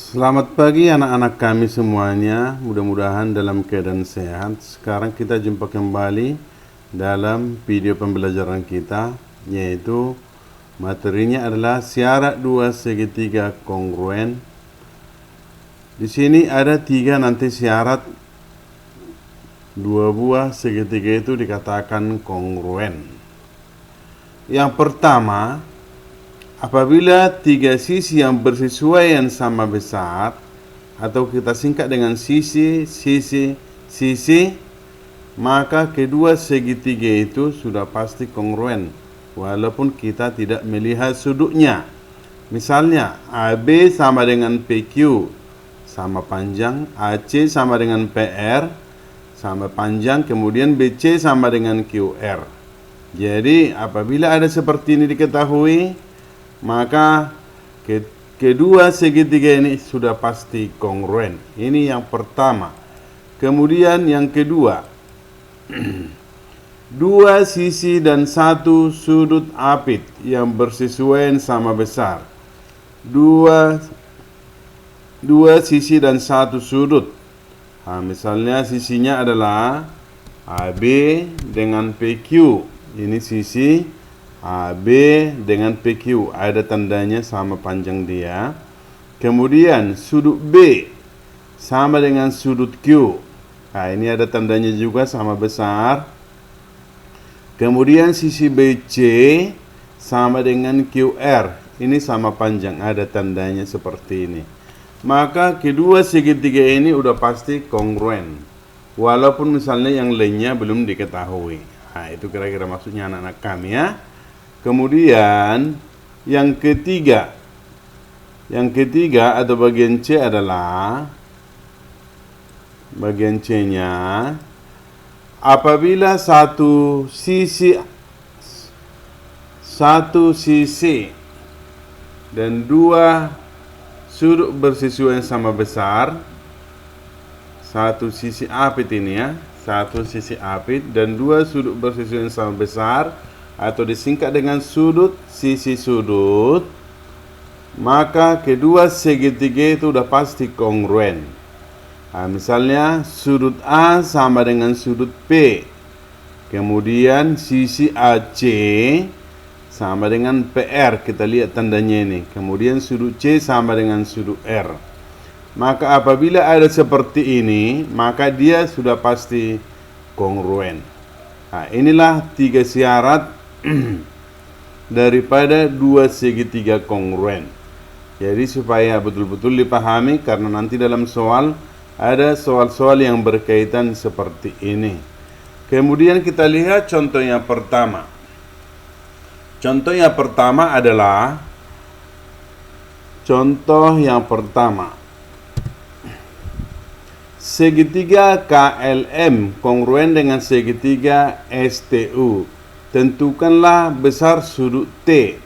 Selamat pagi anak-anak kami semuanya, mudah-mudahan dalam keadaan sehat. Sekarang kita jumpa kembali dalam video pembelajaran kita, yaitu materinya adalah syarat dua segitiga kongruen. Di sini ada tiga nanti syarat dua buah segitiga itu dikatakan kongruen. Yang pertama, apabila tiga sisi yang bersesuaian sama besar, atau kita singkat dengan sisi, maka kedua segitiga itu sudah pasti kongruen, walaupun kita tidak melihat sudutnya. Misalnya, AB sama dengan PQ, sama panjang, AC sama dengan PR, sama panjang, kemudian BC sama dengan QR. Jadi, apabila ada seperti ini diketahui, maka kedua segitiga ini sudah pasti kongruen. Ini yang pertama. Kemudian yang kedua, dua sisi dan satu sudut apit yang bersesuaian sama besar. Dua sisi dan satu sudut. Misalnya sisinya adalah AB dengan PQ. Ini sisi AB dengan PQ, ada tandanya sama panjang dia. Kemudian sudut B sama dengan sudut Q. Ini ada tandanya juga sama besar. Kemudian sisi BC sama dengan QR. Ini sama panjang, ada tandanya seperti ini. Maka kedua segitiga ini udah pasti kongruen, walaupun misalnya yang lainnya belum diketahui. Itu kira-kira maksudnya anak-anak kami ya. Kemudian yang ketiga atau bagian C adalah bagian C-nya, apabila satu sisi dan dua sudut bersesuaian sama besar, satu sisi apit ini ya, satu sisi apit dan dua sudut bersesuaian sama besar, atau disingkat dengan sudut sisi sudut, maka kedua segitiga itu udah pasti kongruen. Misalnya sudut A sama dengan sudut P, kemudian sisi AC sama dengan PR, kita lihat tandanya ini, kemudian sudut C sama dengan sudut R. Maka apabila ada seperti ini, maka dia sudah pasti kongruen. Inilah tiga syarat daripada dua segitiga kongruen. Jadi supaya betul-betul dipahami, karena nanti dalam soal ada soal-soal yang berkaitan seperti ini. Kemudian kita lihat contoh yang pertama. Contoh yang pertama adalah segitiga KLM kongruen dengan segitiga STU. Tentukanlah besar sudut T.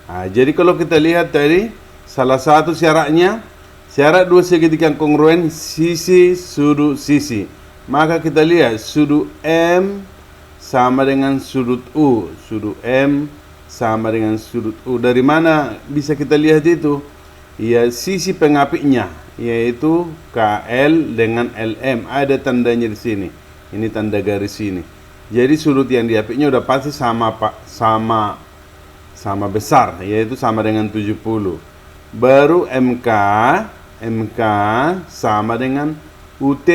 Jadi kalau kita lihat tadi, salah satu syaratnya, syarat dua segitiga kongruen sisi sudut sisi. Maka kita lihat sudut M sama dengan sudut U. Sudut M sama dengan sudut U. Dari mana bisa kita lihat itu? Ya, sisi pengapitnya, yaitu KL dengan LM. Ada tandanya di sini. Ini tanda garis ini. Jadi sudut yang diapitnya udah pasti sama besar, yaitu sama dengan 70. Baru MK sama dengan UT.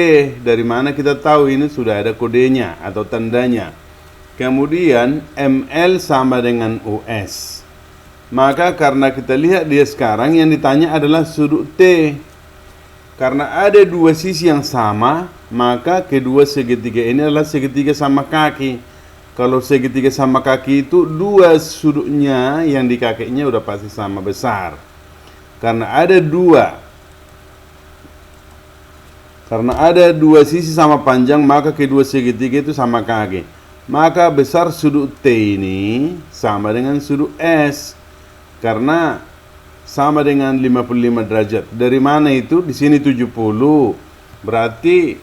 Dari mana kita tahu ini sudah ada kodenya atau tandanya. Kemudian ML sama dengan US. Maka karena kita lihat dia sekarang yang ditanya adalah sudut T. Karena ada dua sisi yang sama, maka kedua segitiga ini adalah segitiga sama kaki. Kalau segitiga sama kaki itu dua sudutnya yang di kakinya udah pasti sama besar. Karena ada dua sisi sama panjang, maka kedua segitiga itu sama kaki. Maka besar sudut T ini sama dengan sudut S. Karena sama dengan 55 derajat. Dari mana itu? Di sini 70. Berarti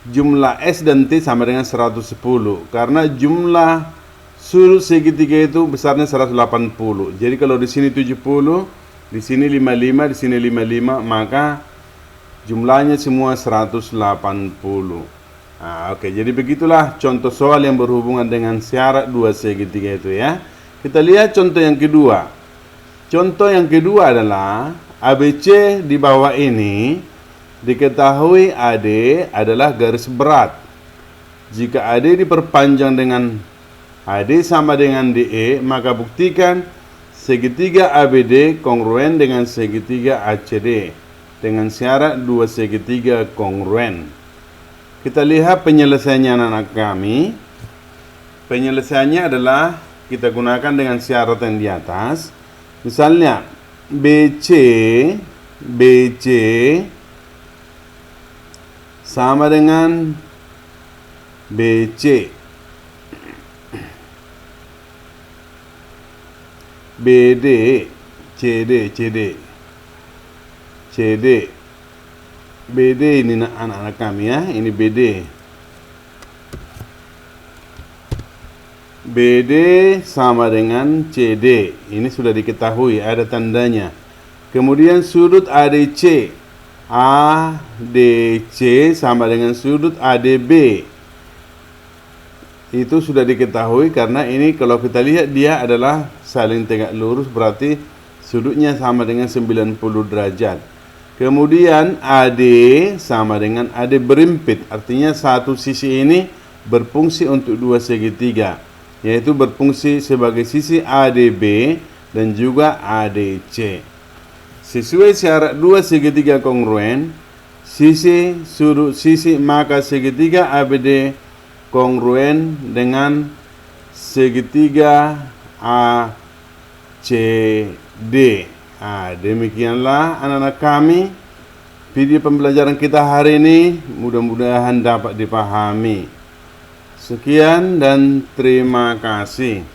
jumlah S dan T sama dengan 110. Karena jumlah sudut segitiga itu besarnya 180. Jadi kalau di sini 70, Di sini 55, di sini 55, maka jumlahnya semua 180. Nah, oke, jadi begitulah contoh soal yang berhubungan dengan syarat dua segitiga itu ya. Kita lihat contoh yang kedua. Contoh yang kedua adalah ABC di bawah ini diketahui AD adalah garis berat. Jika AD diperpanjang dengan AD sama dengan DE, maka buktikan segitiga ABD kongruen dengan segitiga ACD dengan syarat dua segitiga kongruen. Kita lihat penyelesaiannya anak-anak kami. Penyelesaiannya adalah kita gunakan dengan syarat yang di atas. Misalnya BC sama dengan BC, BD, CD, BD ini anak-anak kami ya, ini BD. BD sama dengan CD, ini sudah diketahui, ada tandanya. Kemudian sudut ADC, ADC sama dengan sudut ADB. Itu sudah diketahui karena ini kalau kita lihat dia adalah saling tegak lurus, berarti sudutnya sama dengan 90 derajat. Kemudian AD sama dengan AD berimpit, artinya satu sisi ini berfungsi untuk dua segitiga, yaitu berfungsi sebagai sisi ADB dan juga ADC. Sesuai syarat dua segitiga kongruen, sisi sudut sisi maka segitiga ABD kongruen dengan segitiga ACD. Demikianlah anak-anak kami video pembelajaran kita hari ini, mudah-mudahan dapat dipahami. Sekian dan terima kasih.